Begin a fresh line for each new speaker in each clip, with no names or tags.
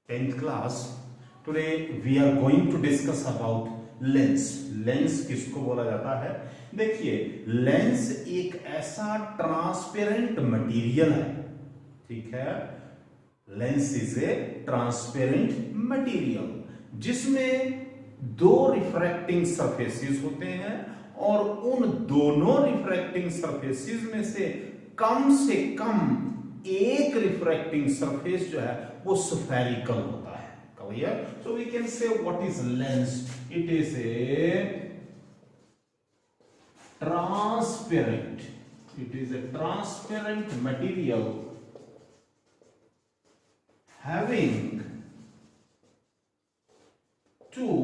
10th class. Today we are going to discuss about lens. Lens किसको बोला जाता है? देखिए, लेंस एक ऐसा ट्रांसपेरेंट मटेरियल है, ठीक है. Lens is a transparent material जिसमें दो रिफ्रैक्टिंग सरफेसेस होते हैं और उन दोनों रिफ्रैक्टिंग सरफेसेस में से कम एक रिफ्रैक्टिंग सरफेस जो है वो स्फेरिकल होता है. Clear? So we can say what is lens. It is a transparent material having two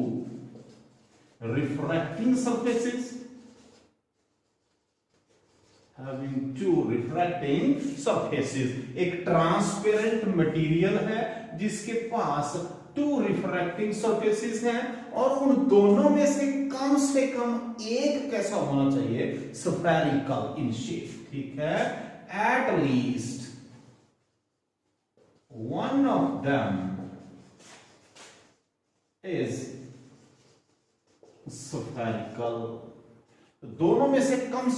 refracting surfaces, एक ट्रांसपेरेंट मटेरियल है जिसके पास टू रिफ्रैक्टिंग सरफेसेस हैं और उन दोनों में से कम एक कैसा होना चाहिए? स्फेरिकल इन शेप, ठीक है. At least one of them is spherical. दोनों में से कम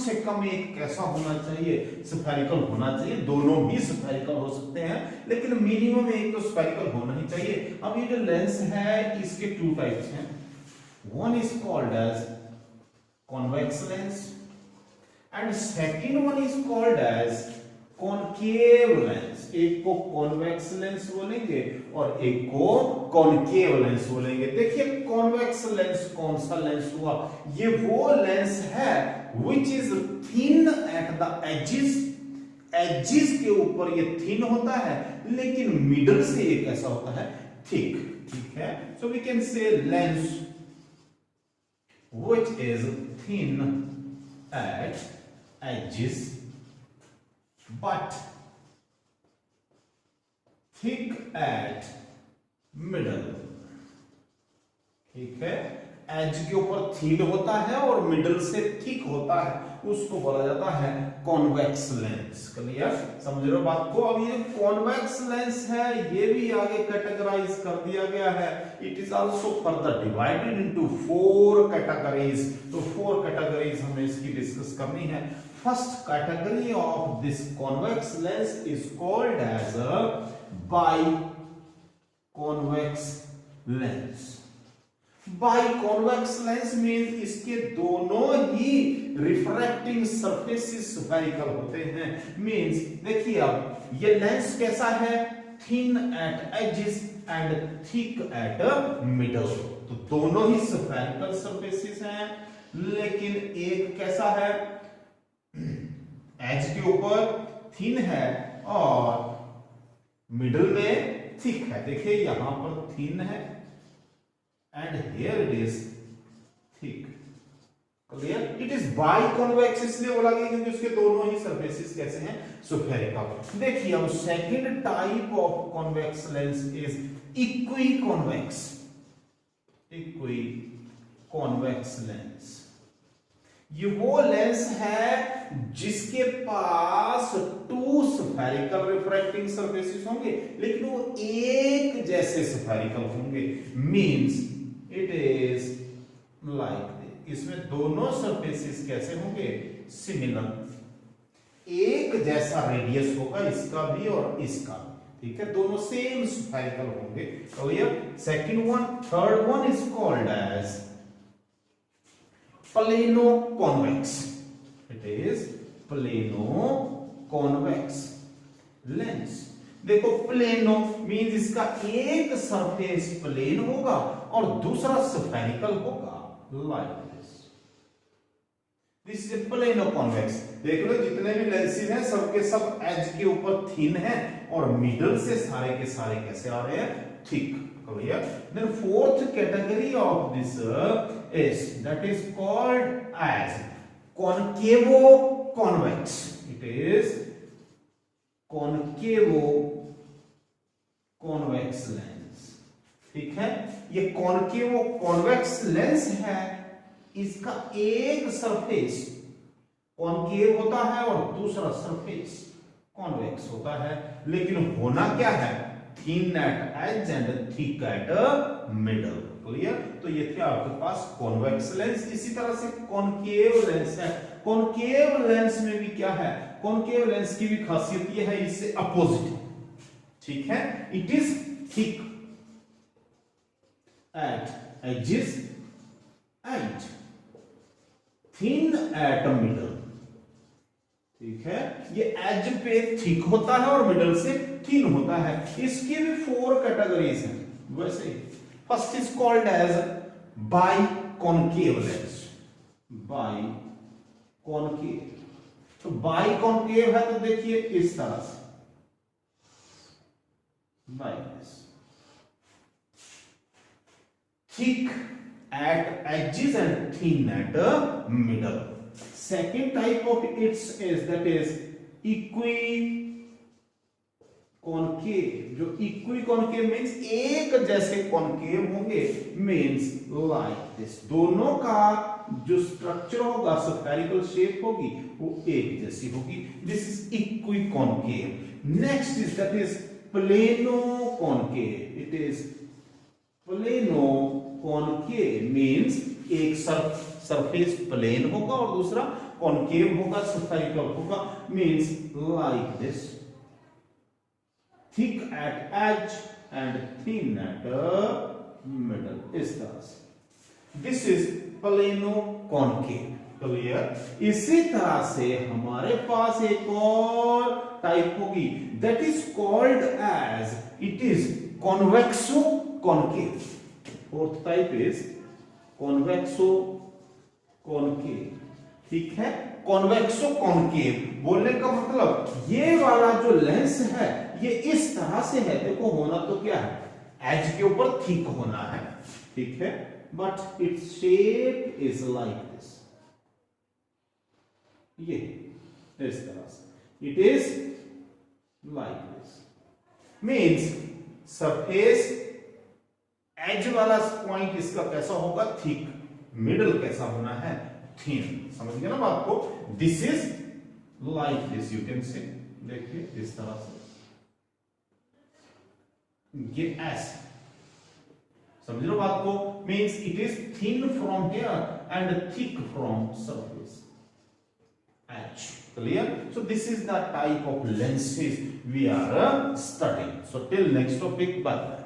एक कैसा होना चाहिए? स्फेरिकल होना चाहिए. दोनों भी स्फेरिकल हो सकते हैं लेकिन मिनिमम एक तो स्फेरिकल होना ही चाहिए. अब ये जो लेंस है इसके टू टाइप्स हैं. One is called as convex lens and second one is called as concave lens. एक को कॉन्वेक्स लेंस बोलेंगे और एक को कॉनकेव लेंस बोलेंगे. देखिए, कॉन्वेक्स लेंस कौन सा लेंस हुआ? ये वो लेंस है which is thin at the edges के ऊपर ये थिन होता है लेकिन मिडल से ये कैसा होता है? थिक, ठीक है. So we can say lens which is thin at edges but thick at middle, ठीक है. एज के ऊपर थिन होता है और मिडल से थिक होता है, उसको बोला जाता है कॉन्वेक्स लेंस. क्लियर? समझ रहे हो बात को? अब ये कॉन्वेक्स लेंस है ये भी आगे कैटेगराइज कर दिया गया है. It is also further divided into 4 categories. तो 4 कैटेगरीज हमें इसकी डिस्कस करनी है. First category of this convex lens is called as a biconvex lens. Biconvex lens means इसके दोनों ही रिफ्रैक्टिंग सरफेसेस स्फेरिकल होते हैं. मींस देखिए, अब ये लेंस कैसा है? Thin at edges and thick at middle. तो दोनों ही स्फेरिकल सरफेसेस हैं लेकिन एक कैसा है? एज के ऊपर थिन है और मिडल में थिक है. देखिए, यहां पर थिन है and here it is thick. Clear? It is biconvex इसलिए बोला गया क्योंकि उसके दोनों ही सरफेसेस कैसे हैं? स्फेरिकल. देखिए, अब second type of convex lens is equiconvex lens. ये वो लेंस है जिसके पास टू स्फेरिकल रिफ्रैक्टिंग सरफेसेस होंगे लेकिन वो एक जैसे स्फेरिकल होंगे. मींस इट इज लाइक इसमें दोनों सरफेसेस कैसे होंगे? सिमिलर. एक जैसा रेडियस होगा इसका भी और इसका, ठीक है. दोनों सेम स्फेरिकल होंगे. Clear? Second one. Third one is called as plano-convex. It is plano-convex lens. देखो, प्लेनो मींस इसका एक सरफेस प्लेन होगा और दूसरा स्फेरिकल होगा. Like this is planoconvex. देख लो, जितने भी लेंसेज हैं सबके सब एज के ऊपर थिन है और मिडल से सारे के सारे कैसे आ रहे हैं? Thick. Clear? Then fourth category of this is that is called as concavo-convex. It is concavo-convex lens. ठीक है. ये concavo-convex lens है. इसका एक सरफेस कॉनकेव होता है और दूसरा सरफेस कॉन्वेक्स होता है लेकिन होना क्या है? thin at edge and thick at middle। Clear? तो ये थे आपके पास कॉन्वेक्स लेंस। इसी तरह से कॉनकेव लेंस है। कॉनकेव लेंस में भी क्या है, कॉनकेव लेंस की भी खासियत ये है, इससे अपोजिट, ठीक है, it is thick at edges and thin at middle। ठीक है, ये एज पे थिक होता है और मिडल से थिन होता है। इसकी भी 4 कैटेगरीज हैं वैसे। First is called as biconcave lens. Biconcave, तो बाई कॉनकेव है तो देखिए इस तरह से, by this, thick at edges and thin at middle। Second type of its is that is equiconcave। जो equiconcave means एक जैसे कॉनकेव होंगे, means like this। दोनों का जो स्ट्रक्चर होगा, स्फेरिकल शेप होगी, वो एक जैसी होगी। This is equiconcave। Next is that is planoconcave। It is planoconcave means एक सरफेस प्लेन होगा और दूसरा कॉनकेव होगा, स्फेरिकल होगा, means like this, thick at edge and thin at middle, इस तरह से। This is planoconcave. क्लियर? इसी तरह से हमारे पास एक और टाइप होगी, that is called as, it is convexo concave. Fourth type is convexo concave. ठीक है, कॉन्वेक्सो कॉनकेव बोलने का मतलब ये वाला जो लेंस है ये इस तरह से है। देखो होना तो क्या है, एज के ऊपर थिक होना है, ठीक है, but its shape is like this, ये इस तरह से, it is like this, means surface edge वाला पॉइंट इसका कैसा होगा, थिक, मिडल कैसा होना है, थिन। समझ गए ना बात को? This is like this, you can say, देखिए इस तरह से, ये ऐसे, समझ लो बात को? Means it is thin from here and thick from surface edge. Clear? So this is the type of lenses we are studying. So till next topic, bye.